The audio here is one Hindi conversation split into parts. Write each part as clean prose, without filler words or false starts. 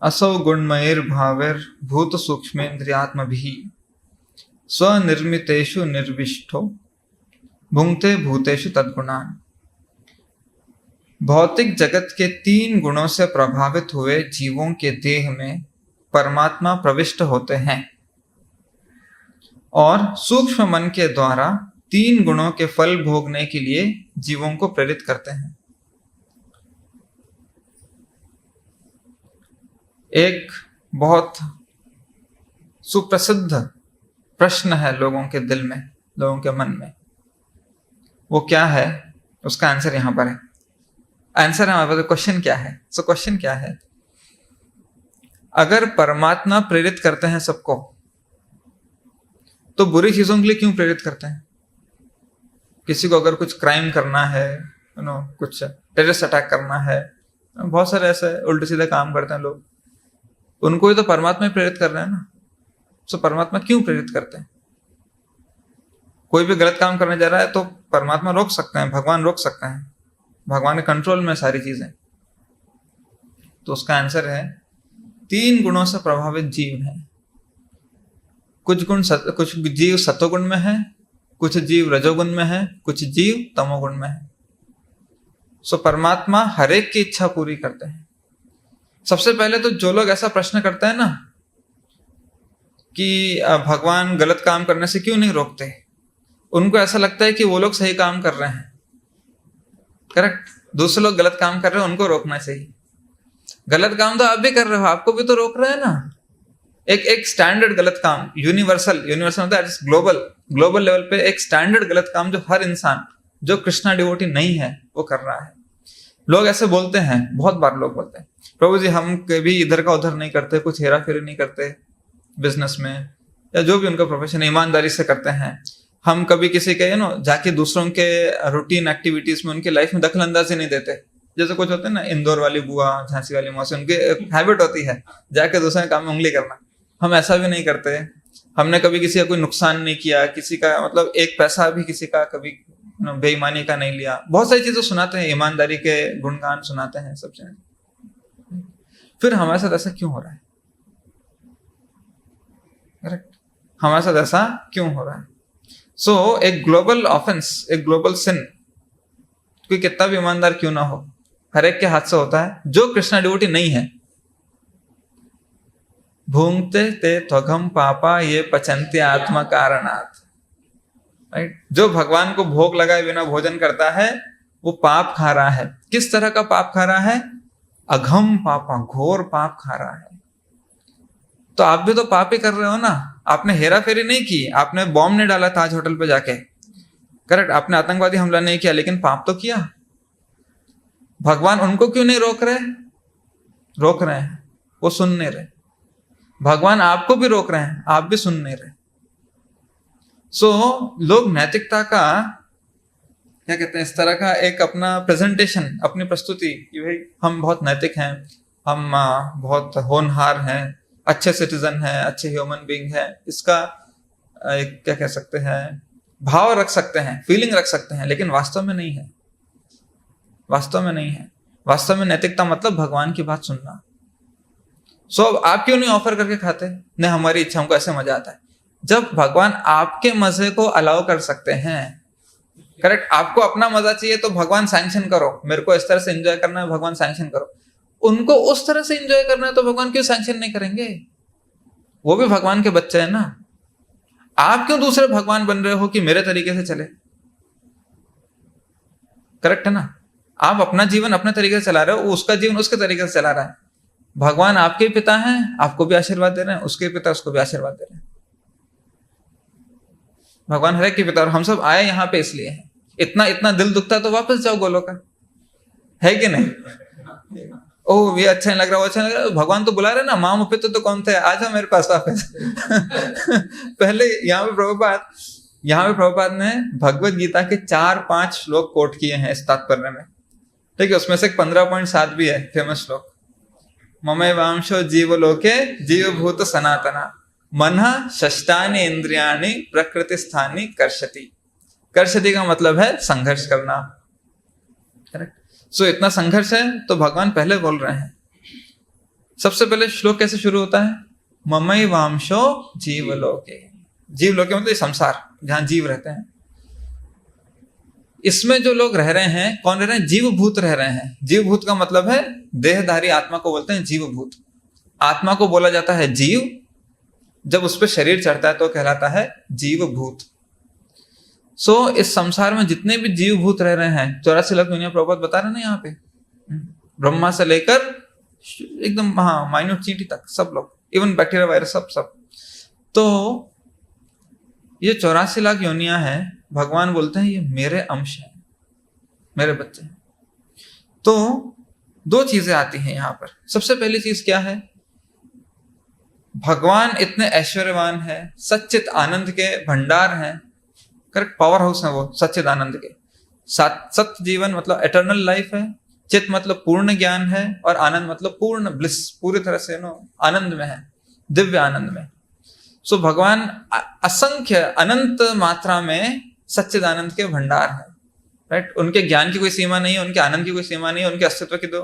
असौ गुणमयैर्भावैर् भूत सूक्ष्मेन्द्रियात्मभिः स्वनिर्मितेषु निर्विष्टो भुंक्ते भूतेषु तद्गुणान्। भौतिक जगत के 3 गुणों से प्रभावित हुए जीवों के देह में परमात्मा प्रविष्ट होते हैं और सूक्ष्म मन के द्वारा 3 गुणों के फल भोगने के लिए जीवों को प्रेरित करते हैं। एक बहुत सुप्रसिद्ध प्रश्न है लोगों के दिल में, लोगों के मन में, वो क्या है? उसका आंसर यहां पर है। आंसर है हमारे पास। क्वेश्चन क्या है? सो क्वेश्चन क्या है? अगर परमात्मा प्रेरित करते हैं सबको, तो बुरी चीजों के लिए क्यों प्रेरित करते हैं? किसी को अगर कुछ क्राइम करना है, कुछ टेररिस्ट अटैक करना है, बहुत सारे ऐसे उल्टे सीधे काम करते हैं लोग, उनको ही तो परमात्मा ही प्रेरित कर रहे हैं ना। सो परमात्मा क्यों प्रेरित करते हैं? कोई भी गलत काम करने जा रहा है तो परमात्मा रोक सकते हैं, भगवान रोक सकते हैं, भगवान के कंट्रोल में सारी चीजें। तो उसका आंसर है 3 गुणों से प्रभावित जीव हैं। कुछ जीव सत्वगुण में है, कुछ जीव रजोगुण में है, कुछ जीव तमोगुण में है। सो परमात्मा हर एक की इच्छा पूरी करते हैं। सबसे पहले तो जो लोग ऐसा प्रश्न करते हैं ना कि भगवान गलत काम करने से क्यों नहीं रोकते, उनको ऐसा लगता है कि वो लोग सही काम कर रहे हैं। करेक्ट? दूसरे लोग गलत काम कर रहे हैं, उनको रोकना चाहिए। गलत काम तो आप भी कर रहे हो, आपको भी तो रोक रहे हैं ना। एक स्टैंडर्ड गलत काम, यूनिवर्सल होता है, ग्लोबल लेवल पे एक स्टैंडर्ड गलत काम जो हर इंसान जो कृष्णा डिवोटी नहीं है वो कर रहा है। लोग ऐसे बोलते हैं, बहुत बार लोग बोलते हैं, प्रभु जी हम कभी इधर का उधर नहीं करते, कुछ हेरा फेरी नहीं करते बिजनेस में, या जो भी उनका प्रोफेशन, ईमानदारी से करते हैं। हम कभी किसी के जाके दूसरों के रूटीन एक्टिविटीज में उनके लाइफ में दखल अंदाजी नहीं देते। जैसे कुछ होते हैं ना, इंदौर वाली बुआ, झांसी वाली मौसी, उनकी हैबिट होती है जाके दूसरे काम में उंगली करना। हम ऐसा भी नहीं करते। हमने कभी किसी का कोई नुकसान नहीं किया, किसी का मतलब एक पैसा भी किसी का कभी बेईमानी का नहीं लिया। बहुत सारी चीजें सुनाते हैं, ईमानदारी के गुणगान सुनाते हैं, सब चीजें। फिर हमारे साथ ऐसा क्यों हो रहा है? करेक्ट? हमारे साथ ऐसा क्यों हो रहा है? सो एक ग्लोबल ऑफेंस, एक ग्लोबल सिन, कोई कितना भी ईमानदार क्यों ना हो, हर एक के हाथ से होता है। जो कृष्णा डिवोटी नहीं है, भूंगते ते त्वघम पापा ये पचंती आत्मा कारणात्। राइट? जो भगवान को भोग लगाए बिना भोजन करता है वो पाप खा रहा है। किस तरह का पाप खा रहा है? अघम पापा, घोर पाप खा रहा है। तो आप भी तो पाप ही कर रहे हो ना। आपने हेरा फेरी नहीं की, आपने बॉम्ब नहीं डाला ताज होटल पे जाके, करेक्ट? आपने आतंकवादी हमला नहीं किया, लेकिन पाप तो किया। भगवान उनको क्यों नहीं रोक रहे? रोक रहे हैं, वो सुन नहीं रहे। भगवान आपको भी रोक रहे हैं, आप भी सुन नहीं रहे। सो लोग नैतिकता का क्या कहते हैं, इस तरह का एक अपना प्रेजेंटेशन, अपनी प्रस्तुति कि भाई हम बहुत नैतिक हैं, हम बहुत होनहार हैं, अच्छे सिटीजन हैं, अच्छे ह्यूमन बीइंग हैं, इसका एक क्या कह सकते हैं, भाव रख सकते हैं, फीलिंग रख सकते हैं, लेकिन वास्तव में नहीं है। वास्तव में नहीं है। वास्तव में नैतिकता मतलब भगवान की बात सुनना। सो अब आप क्यों नहीं ऑफर करके खाते? नहीं, हमारी इच्छा, हमको ऐसे मजा आता है। जब भगवान आपके मजे को अलाउ कर सकते हैं, करेक्ट? आपको अपना मजा चाहिए तो भगवान सैंक्शन करो, मेरे को इस तरह से एंजॉय करना है, भगवान सैंक्शन करो। उनको उस तरह से एंजॉय करना है तो भगवान क्यों सैंक्शन नहीं करेंगे? वो भी भगवान के बच्चे हैं ना। आप क्यों दूसरे भगवान बन रहे हो कि मेरे तरीके से चले? करेक्ट है ना? आप अपना जीवन अपने तरीके से चला रहे हो, उसका जीवन उसके तरीके से चला रहा है। भगवान आपके पिता हैं, आपको भी आशीर्वाद दे रहे हैं, उसके पिता उसको भी आशीर्वाद दे रहे हैं। भगवान हर एक के पिता, और हम सब आए यहाँ पे इसलिए हैं। इतना इतना दिल दुखता तो वापस जाओ गोलोक का, है कि नहीं? ओह ये अच्छा नहीं लग रहा, वो अच्छा नहीं लग रहा, भगवान तो बुला रहे ना, माम पिता तो कौन थे, आ जाओ मेरे पास वापस। पहले यहाँ पे प्रभुपाद ने भगवत गीता के 4-5 श्लोक कोट किए हैं इस तात्पर्य में, ठीक है? उसमें से 15.7 भी है फेमस श्लोक। ममैवांशो जीवलोके जीवभूत सनातना मनः षष्ठानि इंद्रियाणि प्रकृति स्थानि कर्षति। कर्षति का मतलब है संघर्ष करना। करेक्ट? सो इतना संघर्ष है तो भगवान पहले बोल रहे हैं सबसे पहले श्लोक कैसे शुरू होता है? ममई वांशो जीवलोके। जीवलोके मतलब संसार जहां जीव रहते हैं। इसमें जो लोग रह रहे हैं, कौन रह रहे हैं? जीवभूत रह रहे हैं। जीवभूत का मतलब है देहधारी आत्मा को बोलते हैं जीवभूत। आत्मा को बोला जाता है जीव, जब उस पर शरीर चढ़ता है तो कहलाता है जीवभूत। सो इस संसार में जितने भी जीवभूत रह रहे हैं, 84 लाख दुनिया प्रभुपाद बता रहे हैं ना यहाँ पे, ब्रह्मा से लेकर एकदम माइन्यूट चींटी तक सब लोग, इवन बैक्टीरिया वायरस सब। तो ये 84 लाख योनियां हैं। भगवान बोलते हैं ये मेरे अंश हैं, मेरे बच्चे हैं। तो दो चीजें आती हैं यहां पर। सबसे पहली चीज क्या है? भगवान इतने ऐश्वर्यवान है, सच्चित आनंद के भंडार हैं, करेक्ट, पावर हाउस है वो सच्चित आनंद के। सत्य जीवन मतलब एटर्नल लाइफ है, चित मतलब पूर्ण ज्ञान है, और आनंद मतलब पूर्ण ब्लिस, पूरी तरह से आनंद में है, दिव्य आनंद में। सो भगवान असंख्य अनंत मात्रा में सच्चिद आनंद के भंडार है, राइट। उनके ज्ञान की कोई सीमा नहीं है, उनके आनंद की कोई सीमा नहीं है, उनके अस्तित्व की तो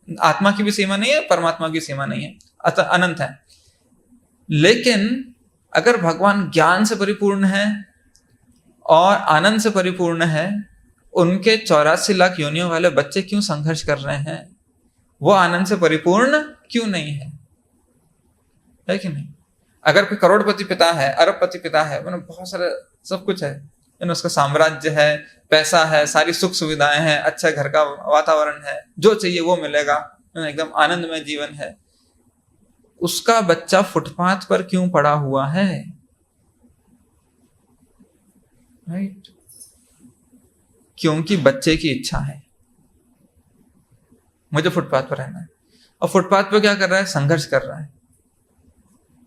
आत्मा की भी सीमा नहीं है, परमात्मा की सीमा नहीं है, अतः अनंत है। लेकिन अगर भगवान ज्ञान से परिपूर्ण है और आनंद से परिपूर्ण है, उनके 84 लाख योनियों वाले बच्चे क्यों संघर्ष कर रहे हैं? वो आनंद से परिपूर्ण क्यों नहीं है कि नहीं? अगर कोई करोड़पति पिता है, अरबपति पिता है, मतलब बहुत सारे सब कुछ है, उसका साम्राज्य है, पैसा है, सारी सुख सुविधाएं हैं, अच्छा घर का वातावरण है, जो चाहिए वो मिलेगा, एकदम आनंदमय जीवन है, उसका बच्चा फुटपाथ पर क्यों पड़ा हुआ है? राइट, क्योंकि बच्चे की इच्छा है मुझे फुटपाथ पर रहना है। और फुटपाथ पर क्या कर रहा है? संघर्ष कर रहा है।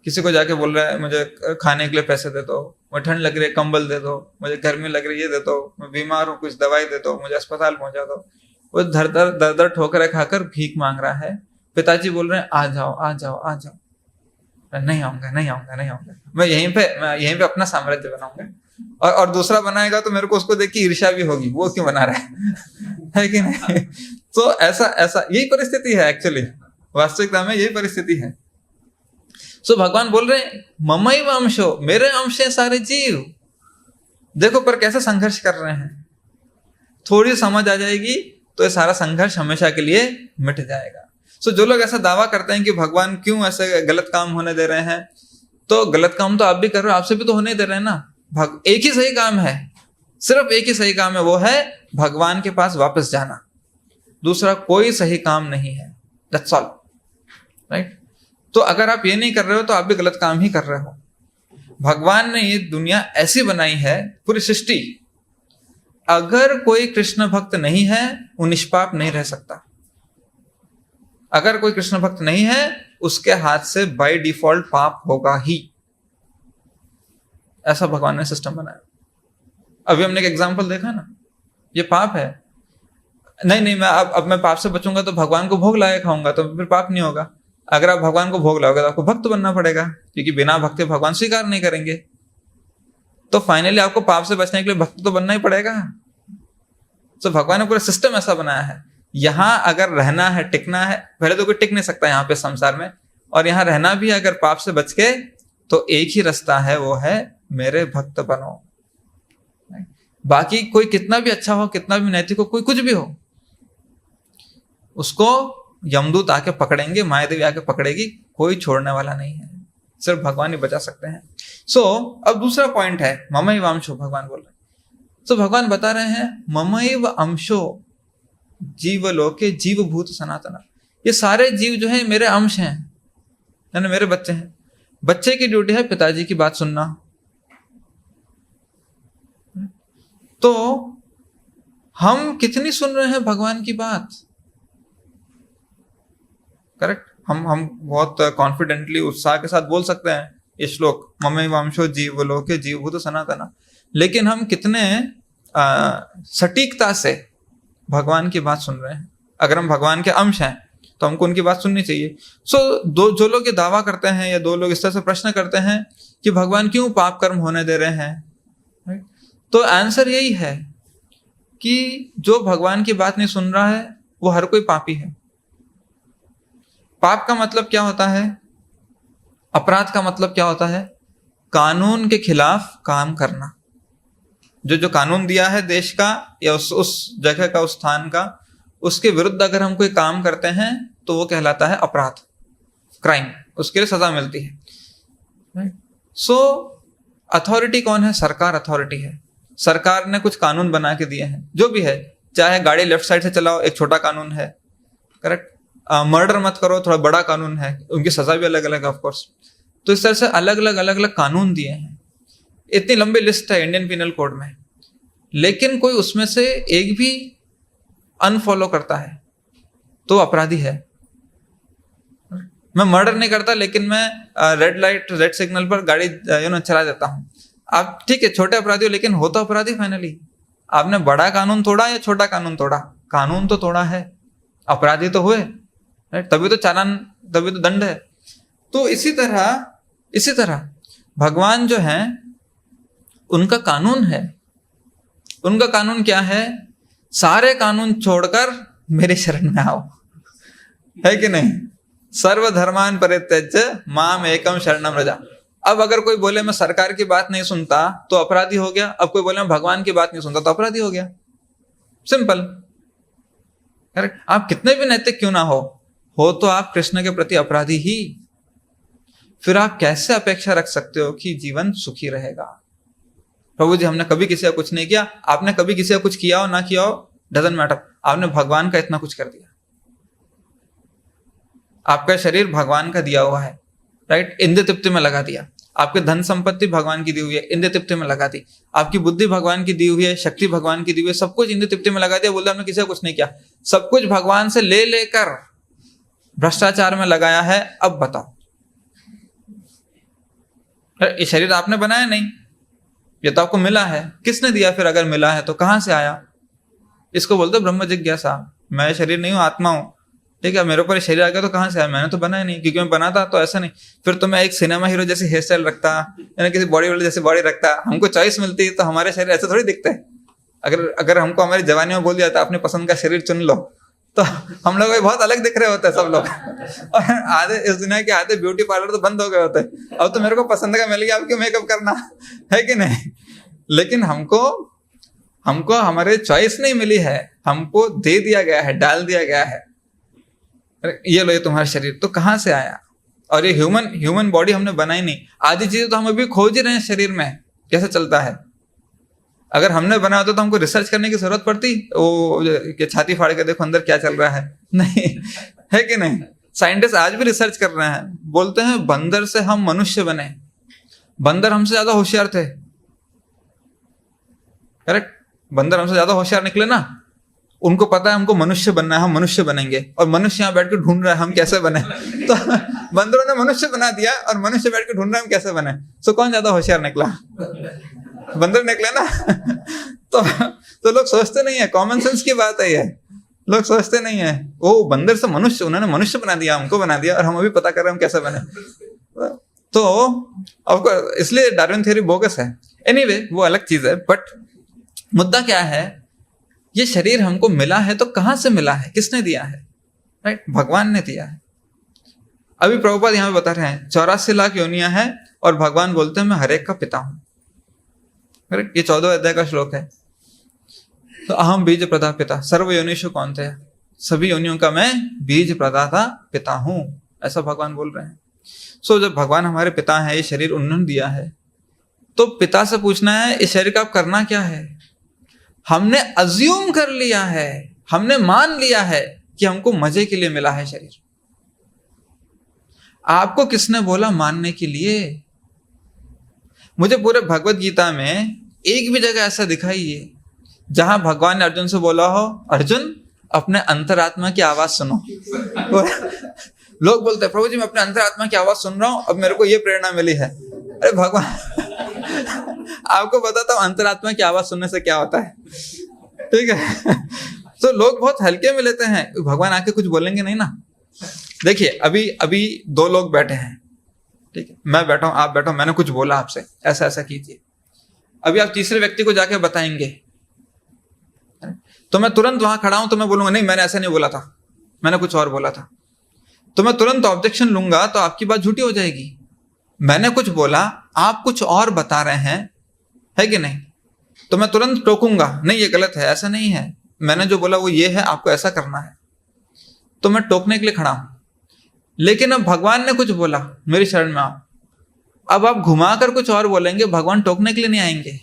किसी को जाके बोल रहा है मुझे खाने के लिए पैसे दे दो, मुझे ठंड लग रही है कंबल दे दो, मुझे गर्मी लग रही है ये दे दो, मैं बीमार हूँ कुछ दवाई दे दो, मुझे अस्पताल पहुंचा दो। वो दर दर ठोकरें खाकर भीख मांग रहा है। पिताजी बोल रहे हैं आ जाओ आ जाओ आ जाओ, नहीं आऊंगा नहीं आऊंगा नहीं आऊंगा, मैं यहीं पे अपना साम्राज्य बनाऊंगा। और दूसरा बनाएगा तो मेरे को उसको देख के ईर्ष्या भी होगी, वो क्यों बना रहा है कि नहीं? तो ऐसा यही परिस्थिति है एक्चुअली, वास्तविकता में यही परिस्थिति है। सो भगवान बोल रहे हैं ममई वंशो, मेरे अंश है सारे जीव। देखो पर कैसे संघर्ष कर रहे हैं। थोड़ी समझ आ जाएगी तो ये सारा संघर्ष हमेशा के लिए मिट जाएगा। सो जो लोग ऐसा दावा करते हैं कि भगवान क्यों ऐसे गलत काम होने दे रहे हैं, तो गलत काम तो आप भी कर रहे हो, आपसे भी तो होने दे रहे हैं ना। एक ही सही काम है, सिर्फ एक ही सही काम है, वो है भगवान के पास वापस जाना। दूसरा कोई सही काम नहीं है, दैट्स ऑल, राइट। तो अगर आप ये नहीं कर रहे हो तो आप भी गलत काम ही कर रहे हो। भगवान ने ये दुनिया ऐसी बनाई है, पूरी सृष्टि, अगर कोई कृष्ण भक्त नहीं है वो निष्पाप नहीं रह सकता। अगर कोई कृष्ण भक्त नहीं है उसके हाथ से बाय डिफॉल्ट पाप होगा ही, ऐसा भगवान ने सिस्टम बनाया। अभी हमने एक एग्जांपल देखा ना, ये पाप है, नहीं मैं अब मैं पाप से बचूंगा तो भगवान को भोग लाया खाऊंगा तो फिर पाप नहीं होगा। अगर आप भगवान को भोग लाओगे तो आपको भक्त बनना पड़ेगा, क्योंकि बिना भक्ति भगवान स्वीकार नहीं करेंगे। तो फाइनली आपको पाप से बचने के लिए भक्त तो बनना ही पड़ेगा। तो भगवान ने पूरा सिस्टम ऐसा बनाया है, यहाँ अगर रहना है, टिकना है, पहले तो कोई टिक नहीं सकता यहाँ पे संसार में, और यहाँ रहना भी अगर पाप से बच के, तो एक ही रास्ता है, वो है मेरे भक्त बनो। बाकी कोई कितना भी अच्छा हो, कितना भी नैतिक हो, कोई कुछ भी हो, उसको यमदूत आके पकड़ेंगे, माया देवी आके पकड़ेगी, कोई छोड़ने वाला नहीं है, सिर्फ भगवान ही बचा सकते हैं। सो अब दूसरा पॉइंट है ममैव अंशो, भगवान बोल रहे हैं। तो भगवान बता रहे हैं ममैव अंशो जीवलोके जीवभूत सनातन, ये सारे जीव जो है मेरे अंश हैं, यानी मेरे बच्चे हैं। बच्चे की ड्यूटी है पिताजी की बात सुनना। तो हम कितनी सुन रहे हैं भगवान की बात? करेक्ट, हम बहुत कॉन्फिडेंटली उत्साह के साथ बोल सकते हैं ये श्लोक ममैव अंशो जीवलोके जीवभूत सनातन, लेकिन हम कितने सटीकता से भगवान की बात सुन रहे हैं? अगर हम भगवान के अंश हैं तो हमको उनकी बात सुननी चाहिए। जो लोग ये दावा करते हैं या दो लोग इस तरह से प्रश्न करते हैं कि भगवान क्यों पाप कर्म होने दे रहे हैं, तो आंसर यही है कि जो भगवान की बात नहीं सुन रहा है वो हर कोई पापी है। पाप का मतलब क्या होता है? अपराध का मतलब क्या होता है? कानून के खिलाफ काम करना। जो कानून दिया है देश का या उस जगह का, उस स्थान का, उसके विरुद्ध अगर हम कोई काम करते हैं तो वो कहलाता है अपराध, क्राइम। उसके लिए सजा मिलती है। सो अथॉरिटी कौन है? सरकार अथॉरिटी है। सरकार ने कुछ कानून बना के दिए हैं, जो भी है, चाहे गाड़ी लेफ्ट साइड से चलाओ, एक छोटा कानून है, करेक्ट। मर्डर मत करो, थोड़ा बड़ा कानून है, उनकी सजा भी अलग अलग है ऑफ कोर्स। तो इस तरह से अलग अलग कानून दिए हैं। इतनी लंबी लिस्ट है इंडियन पिनल कोड में, लेकिन कोई उसमें से एक भी अनफॉलो करता है तो अपराधी है। मैं मर्डर नहीं करता, लेकिन मैं रेड सिग्नल पर गाड़ी चला देता हूं। आप ठीक है, छोटे अपराधी हो, लेकिन हो तो अपराधी फाइनली। आपने बड़ा कानून तोड़ा या छोटा कानून तोड़ा? कानून तो तोड़ा है, अपराधी तो हुए, तभी तो चालान, तभी तो दंड है। तो इसी तरह भगवान जो है उनका कानून है। उनका कानून क्या है? सारे कानून छोड़कर मेरे शरण में आओ, है कि नहीं? सर्वधर्मान परित्यज्य माम एकम शरणम व्रज। अब अगर कोई बोले मैं सरकार की बात नहीं सुनता तो अपराधी हो गया। अब कोई बोले मैं भगवान की बात नहीं सुनता तो अपराधी हो गया। सिंपल। आप कितने भी नैतिक क्यों ना हो तो आप कृष्ण के प्रति अपराधी ही। फिर आप कैसे अपेक्षा रख सकते हो कि जीवन सुखी रहेगा? प्रभु जी, हमने कभी किसी का कुछ नहीं किया। आपने कभी किसी का कुछ किया हो ना किया हो, डजंट मैटर। आपने भगवान का इतना कुछ कर दिया। आपका शरीर भगवान का दिया हुआ है, राइट? इंद्रिय तृप्ति में लगा दिया। आपकी धन संपत्ति भगवान की दी हुई है, इंद्रिय तृप्ति में लगा दी। आपकी बुद्धि भगवान की दी हुई है, शक्ति भगवान की दी हुई है, सब कुछ इंद्रिय तृप्ति में लगा दिया। बोलते हमने किसी का कुछ नहीं किया, सब कुछ भगवान से ले लेकर भ्रष्टाचार में लगाया है। अब बताओ, ये शरीर आपने बनाया नहीं, ये तो आपको मिला है। किसने दिया फिर? अगर मिला है तो कहां से आया? इसको बोलते ब्रह्म जिज्ञासा। मैं शरीर नहीं हूं, आत्मा हूं, ठीक है। मेरे ऊपर शरीर आ गया तो कहां से आया? मैंने तो बनाया नहीं, क्योंकि मैं बनाता तो ऐसा नहीं। फिर तो मैं एक सिनेमा हीरो जैसी हेयर स्टाइल रखता, या किसी बॉडी बिल्डर जैसी बॉडी रखता। हमको चॉइस मिलती तो हमारे शरीर ऐसे थोड़ी दिखते हैं। अगर हमको हमारी जवानी में बोल दिया था अपने पसंद का शरीर चुन लो, तो हम लोग बहुत अलग दिख रहे होते हैं सब लोग। और आधे इस दुनिया के आधे ब्यूटी पार्लर तो बंद हो गए होते हैं। अब तो मेरे को पसंद का मिल गया, अब क्यों मेकअप करना, है कि नहीं? लेकिन हमको हमारे चॉइस नहीं मिली है, हमको दे दिया गया है, डाल दिया गया है। ये लो, ये तुम्हारा शरीर। तो कहां से आया? और ये ह्यूमन बॉडी हमने बनाई नहीं। आधी चीजें तो हम अभी खोज ही रहे हैं शरीर में कैसे चलता है। अगर हमने बनाया होता तो हमको रिसर्च करने की जरूरत पड़ती? वो छाती फाड़ के देखो अंदर क्या चल रहा है, नहीं, है कि नहीं? साइंटिस्ट आज भी रिसर्च कर रहे हैं। बोलते हैं बंदर से हम मनुष्य बने। बंदर हमसे ज्यादा होशियार थे, करेक्ट? बंदर हमसे ज्यादा होशियार निकले ना। उनको पता है हमको मनुष्य बनना है, हम मनुष्य बनेंगे। और मनुष्य यहाँ बैठ के ढूंढ रहा है हम कैसे बने। तो बंदरों ने मनुष्य बना दिया और मनुष्य बैठ के ढूंढ रहा है हम कैसे बने। सो कौन ज्यादा होशियार निकला? बंदर निकले ना। तो लोग सोचते नहीं है, कॉमन सेंस की बात है ये। लोग सोचते नहीं है वो बंदर से मनुष्य, उन्होंने मनुष्य बना दिया, हमको बना दिया, और हम अभी पता कर रहे हैं हम कैसे बने। तो ऑफकोर्स इसलिए डार्विन थ्योरी बोगस है। एनीवे, वो अलग चीज है। बट मुद्दा क्या है? ये शरीर हमको मिला है तो कहां से मिला है? किसने दिया है? राइट? भगवान ने दिया है। अभी प्रभुपाद यहां बता रहे हैं 84 लाख योनियां हैं और भगवान बोलते हैं मैं हर एक का पिता हूं। करेक्ट? ये 14वें अध्याय का श्लोक है। तो अहम बीज प्रदा पिता सर्व योनिषु कौन थे? सभी योनियों का मैं बीज प्रदाता पिता हूं, ऐसा भगवान बोल रहे हैं। सो जब भगवान हमारे पिता है, ये शरीर उन्होंने दिया है, तो पिता से पूछना है इस शरीर का आप करना क्या है? हमने अज्यूम कर लिया है, हमने मान लिया है कि हमको मजे के लिए मिला है शरीर। आपको किसने बोला मानने के लिए? मुझे पूरे भगवत गीता में एक भी जगह ऐसा दिखाइए जहां भगवान ने अर्जुन से बोला हो अर्जुन अपने अंतरात्मा की आवाज सुनो। लोग बोलते हैं प्रभु जी मैं अपने अंतरात्मा की आवाज सुन रहा हूं, अब मेरे को ये प्रेरणा मिली है। अरे भगवान आपको बताता हूं अंतरात्मा की आवाज सुनने से क्या होता है, ठीक है? तो लोग बहुत हल्के में लेते हैं, भगवान आके कुछ बोलेंगे नहीं ना। देखिए अभी 2 लोग बैठे हैं, ठीक है? मैं बैठा हूं, आप बैठो, मैंने कुछ बोला आपसे ऐसा ऐसा कीजिए। अभी आप तीसरे व्यक्ति को जाके बताएंगे तो मैं तुरंत वहां खड़ा हूं तो मैं बोलूंगा नहीं मैंने ऐसा नहीं बोला था, मैंने कुछ और बोला था। तो मैं तुरंत ऑब्जेक्शन लूंगा तो आपकी बात झूठी हो जाएगी। मैंने कुछ बोला, आप कुछ और बता रहे हैं, है कि नहीं, तो मैं तुरंत टोकूंगा, नहीं ये गलत है, ऐसा नहीं है, मैंने जो बोला वो ये है, आपको ऐसा करना है, तो मैं टोकने के लिए खड़ा हूं। लेकिन अब भगवान ने कुछ बोला, मेरी शरण में आओ, अब आप घुमाकर कुछ और बोलेंगे, भगवान टोकने के लिए नहीं आएंगे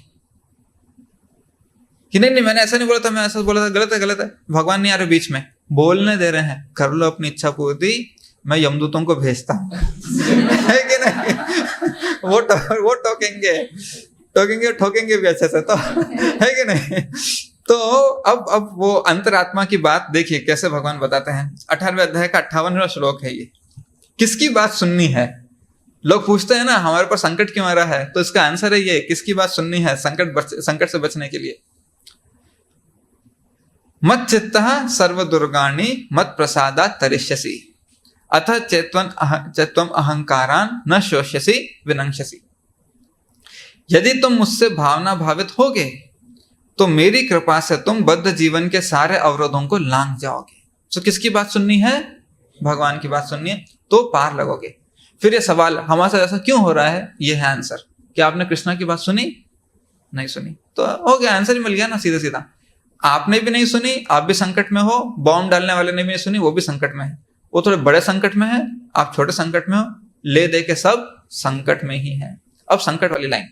कि नहीं नहीं मैंने ऐसा नहीं बोला था, मैं ऐसा बोला था, गलत है गलत है। भगवान नहीं आ रहे बीच में, बोलने दे रहे हैं, कर लो अपनी इच्छा पूर्ति, मैं यमदूतों को भेजता हूं है कि नहीं? वो टोकेंगे ठोकेंगे भी अच्छे से, तो है कि नहीं? तो अब वो अंतरात्मा की बात देखिए कैसे भगवान बताते हैं। 18वें अध्याय का 58वां श्लोक है ये। किसकी बात सुननी है? लोग पूछते हैं ना हमारे पर संकट क्यों आ रहा है, तो इसका आंसर है ये, किसकी बात सुननी है संकट से बचने के लिए। मत चित्तः सर्व दुर्गाणि मत प्रसादात् तरिष्यसि अथ चेत्वम अहंकारान न शोष्यसि विनंक्ष्यसि। यदि तुम मुझसे भावना भावित होगे तो मेरी कृपा से तुम बद्ध जीवन के सारे अवरोधों को लांघ जाओगे। तो किसकी बात सुननी है? भगवान की बात सुननी है, तो पार लगोगे। फिर ये सवाल हमारे साथ ऐसा क्यों हो रहा है, ये है आंसर। क्या आपने कृष्णा की बात सुनी? नहीं सुनी, तो हो गया, आंसर ही मिल गया ना सीधा सीधा। आपने भी नहीं सुनी, आप भी संकट में हो, बॉम्ब डालने वाले ने भी नहीं सुनी, वो भी संकट में है। वो थोड़े बड़े संकट में है, आप छोटे संकट में हो, ले दे के सब संकट में ही है। अब संकट वाली लाइन,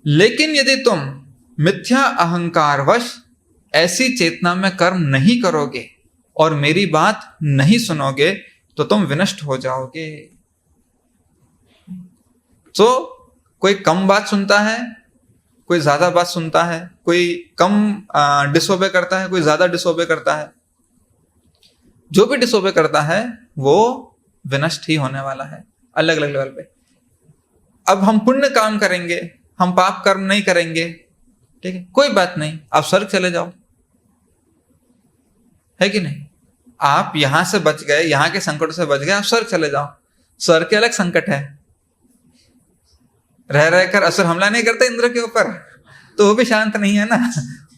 लेकिन यदि तुम मिथ्या अहंकारवश ऐसी चेतना में कर्म नहीं करोगे और मेरी बात नहीं सुनोगे तो तुम विनष्ट हो जाओगे। तो कोई कम बात सुनता है, कोई ज्यादा बात सुनता है, कोई कम डिसोबे करता है, कोई ज्यादा डिसोबे करता है। जो भी डिसोबे करता है वो विनष्ट ही होने वाला है, अलग अलग लेवल पे। अब हम पुण्य काम करेंगे, हम पाप कर्म नहीं करेंगे, ठीक है, कोई बात नहीं, आप स्वर्ग चले जाओ, है कि नहीं? आप यहां से बच गए, यहां के संकटों से बच गए, आप स्वर्ग चले जाओ। स्वर्ग के अलग संकट है, रह रहकर असुर हमला नहीं करते इंद्र के ऊपर, तो वो भी शांत नहीं है ना।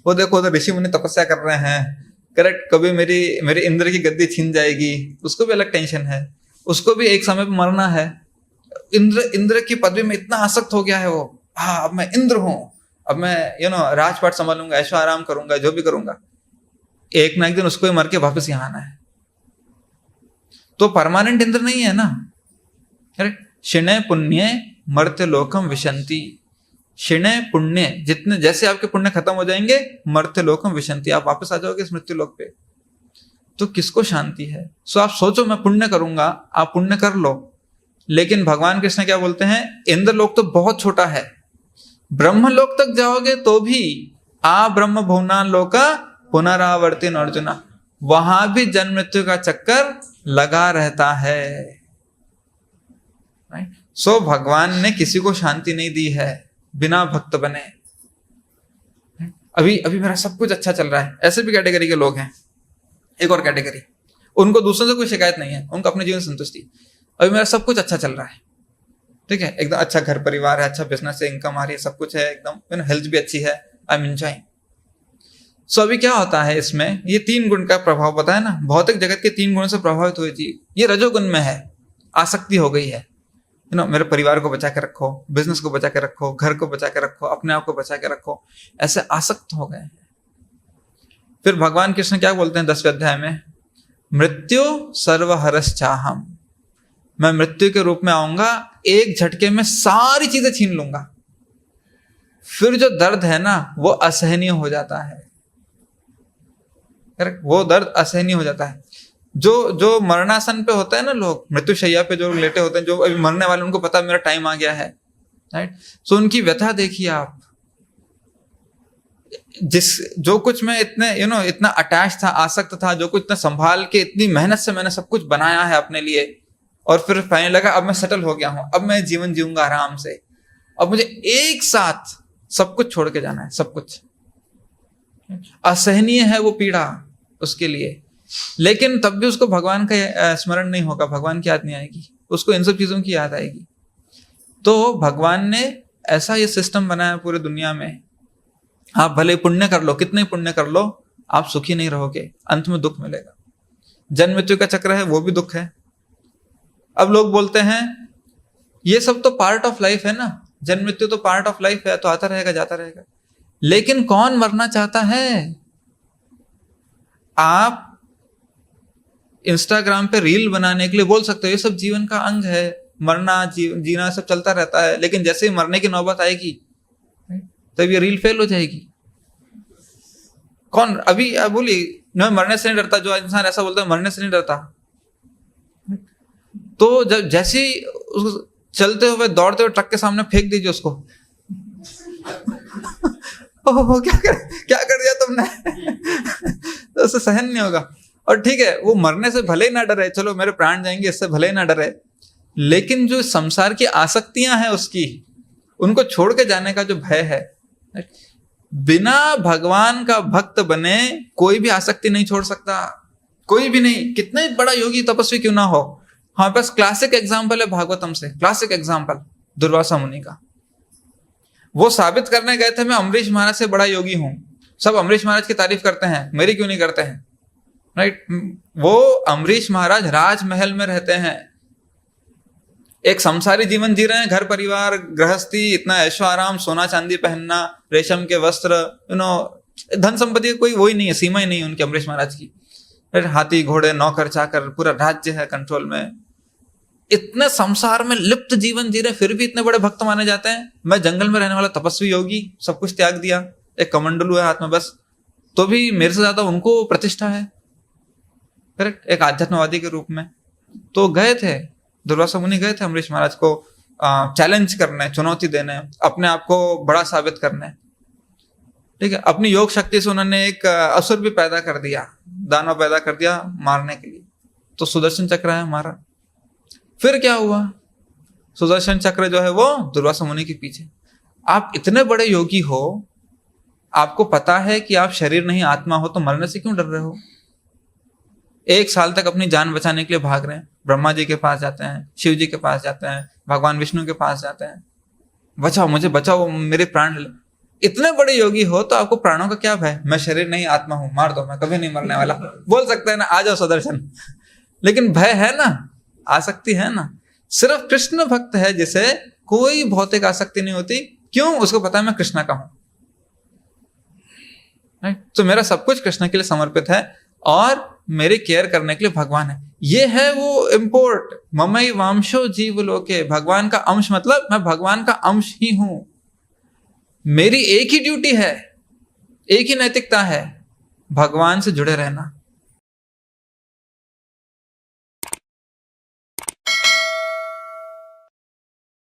वो देखो तो ऋषि मुनि तपस्या कर रहे हैं, करेक्ट, कभी मेरी इंद्र की गद्दी छीन जाएगी, उसको भी अलग टेंशन है, उसको भी एक समय पर मरना है। इंद्र की पदवी में इतना आसक्त हो गया है वो, हाँ अब मैं इंद्र हूं, अब मैं राजपाट संभालूंगा, ऐशो आराम करूंगा, जो भी करूंगा, एक ना एक दिन उसको ही मर के वापस यहाँ आना है। तो परमानेंट इंद्र नहीं है ना। क्षिणे पुण्य मर्त्य लोकम विशंति। क्षिणे पुण्य, जितने जैसे आपके पुण्य खत्म हो जाएंगे, मर्त्य लोकम विशंति, आप वापस आ जाओगे इस मृत्यु लोक पे। तो किसको शांति है? सो आप सोचो मैं पुण्य करूंगा, आप पुण्य कर लो, लेकिन भगवान कृष्ण क्या बोलते हैं, इंद्र लोक तो बहुत छोटा है, ब्रह्म लोक तक जाओगे तो भी आ ब्रह्म भुवना लोका पुनरावर्तिन अर्जुना, वहां भी जन्म मृत्यु का चक्कर लगा रहता है। सो भगवान ने किसी को शांति नहीं दी है बिना भक्त बने। अभी मेरा सब कुछ अच्छा चल रहा है, ऐसे भी कैटेगरी के लोग हैं। एक और कैटेगरी, उनको दूसरों से कोई शिकायत नहीं है, उनको अपने जीवन संतुष्टि, अभी मेरा सब कुछ अच्छा चल रहा है, ठीक है, एकदम अच्छा घर परिवार है, अच्छा बिजनेस है, इनकम आ रही है, सब कुछ है एकदम, हेल्थ भी अच्छी है, आई एम एंजॉयिंग। सो अभी क्या होता है इसमें, ये 3 गुण का प्रभाव पता है ना, भौतिक जगत के 3 गुणों से प्रभावित हुई थी, ये रजोगुण में है, आसक्ति हो गई है। मेरे परिवार को बचा के रखो, बिजनेस को बचा के रखो, घर को बचा के रखो, अपने आप को बचा के रखो, ऐसे आसक्त हो गए हैं। फिर भगवान कृष्ण क्या बोलते हैं 10वें अध्याय में, मृत्यु सर्वहरश्चाहम, मैं मृत्यु के रूप में आऊंगा, एक झटके में सारी चीजें छीन लूंगा। फिर जो दर्द है ना वो असहनीय हो जाता है, वो दर्द असहनीय हो जाता है। जो मरणासन पे होता है ना लोग, मृत्यु शैया पे जो लेटे होते हैं, जो अभी मरने वाले, उनको पता मेरा टाइम आ गया है, राइट। सो उनकी व्यथा देखिए आप, जो कुछ मैं इतने इतना अटैच था, आसक्त था, जो कुछ इतना संभाल के, इतनी मेहनत से मैंने सब कुछ बनाया है अपने लिए, और फिर फाइनल लगा अब मैं सेटल हो गया हूं, अब मैं जीवन जीऊंगा आराम से, अब मुझे एक साथ सब कुछ छोड़ के जाना है, सब कुछ। असहनीय है वो पीड़ा उसके लिए, लेकिन तब भी उसको भगवान का स्मरण नहीं होगा, भगवान की याद नहीं आएगी, उसको इन सब चीजों की याद आएगी। तो भगवान ने ऐसा ये सिस्टम बनाया पूरी दुनिया में, आप भले पुण्य कर लो, कितने पुण्य कर लो, आप सुखी नहीं रहोगे, अंत में दुख मिलेगा। जन्म मृत्यु का चक्र है, वो भी दुख है। अब लोग बोलते हैं ये सब तो पार्ट ऑफ लाइफ है ना, जन्म मृत्यु तो पार्ट ऑफ लाइफ है, तो आता रहेगा जाता रहेगा। लेकिन कौन मरना चाहता है? आप इंस्टाग्राम पे रील बनाने के लिए बोल सकते हो ये सब जीवन का अंग है, मरना जीना सब चलता रहता है, लेकिन जैसे ही मरने की नौबत आएगी तब ये रील फेल हो जाएगी। कौन अभी बोली मैं मरने से नहीं डरता, जो इंसान ऐसा बोलता है मरने से नहीं डरता, तो जब जैसे ही चलते हुए दौड़ते हुए ट्रक के सामने फेंक दीजिए उसको ओह क्या कर दिया तुमने तो उसे सहन नहीं होगा। और ठीक है, वो मरने से भले ही ना डरे, चलो मेरे प्राण जाएंगे इससे भले ही ना डरे, लेकिन जो संसार की आसक्तियां हैं उसकी, उनको छोड़ के जाने का जो भय है, बिना भगवान का भक्त बने कोई भी आसक्ति नहीं छोड़ सकता, कोई भी नहीं, कितने बड़ा योगी तपस्वी क्यों ना हो। हमारे पास क्लासिक एग्जाम्पल है भागवतम से, क्लासिक एग्जाम्पल दुर्वासा मुनि का। वो साबित करने गए थे मैं अम्बरीश महाराज से बड़ा योगी हूं, सब अम्बरीश महाराज की तारीफ करते हैं, मेरी क्यों नहीं करते हैं, राइट। वो अम्बरीश महाराज राजमहल में रहते हैं, एक संसारी जीवन जी रहे हैं, घर परिवार गृहस्थी, इतना ऐशो आराम, सोना चांदी पहनना, रेशम के वस्त्र, धन संपत्ति कोई वही नहीं है, सीमा ही नहीं है उनके अम्बरीश महाराज की। हाथी घोड़े नौकर चाकर पूरा राज्य है कंट्रोल में, इतने संसार में लिप्त जीवन जी रहे, फिर भी इतने बड़े भक्त माने जाते हैं। मैं जंगल में रहने वाला तपस्वी योगी, सब कुछ त्याग दिया, एक कमंडलू है हाथ में बस, तो भी मेरे से ज्यादा उनको प्रतिष्ठा है, करेक्ट, एक आध्यात्मवादी के रूप में। तो गए थे दुर्वासा मुनि, गए थे अम्बरीश महाराज को चैलेंज करने, चुनौती देने, अपने आप को बड़ा साबित करने, ठीक है। अपनी योग शक्ति से उन्होंने एक असुर भी पैदा कर दिया, दानव पैदा कर दिया मारने के लिए, तो सुदर्शन चक्र है मारा। फिर क्या हुआ, सुदर्शन चक्र जो है वो दुर्वासा मुनि के पीछे। आप इतने बड़े योगी हो, आपको पता है कि आप शरीर नहीं आत्मा हो, तो मरने से क्यों डर रहे हो? 1 साल तक अपनी जान बचाने के लिए भाग रहे हैं, ब्रह्मा जी के पास जाते हैं, शिव जी के पास जाते हैं, भगवान विष्णु के पास जाते हैं, बचाओ मुझे, बचाओ मेरे प्राण ले। इतने बड़े योगी हो तो आपको प्राणों का क्या भय? मैं शरीर नहीं आत्मा हूं, मार दो, मैं कभी नहीं मरने वाला, बोल सकते हैं ना, आ जाओ सुदर्शन। लेकिन भय है ना, आसक्ति है ना। सिर्फ कृष्ण भक्त है जिसे कोई भौतिक आसक्ति नहीं होती। क्यों? उसको पता है मैं कृष्ण का हूं, तो मेरा सब कुछ कृष्ण के लिए समर्पित है और मेरी केयर करने के लिए भगवान है। ये है वो इम्पोर्ट, ममई वांशो जीव लोके, भगवान का अंश, मतलब मैं भगवान का अंश ही हूं। मेरी एक ही ड्यूटी है, एक ही नैतिकता है, भगवान से जुड़े रहना।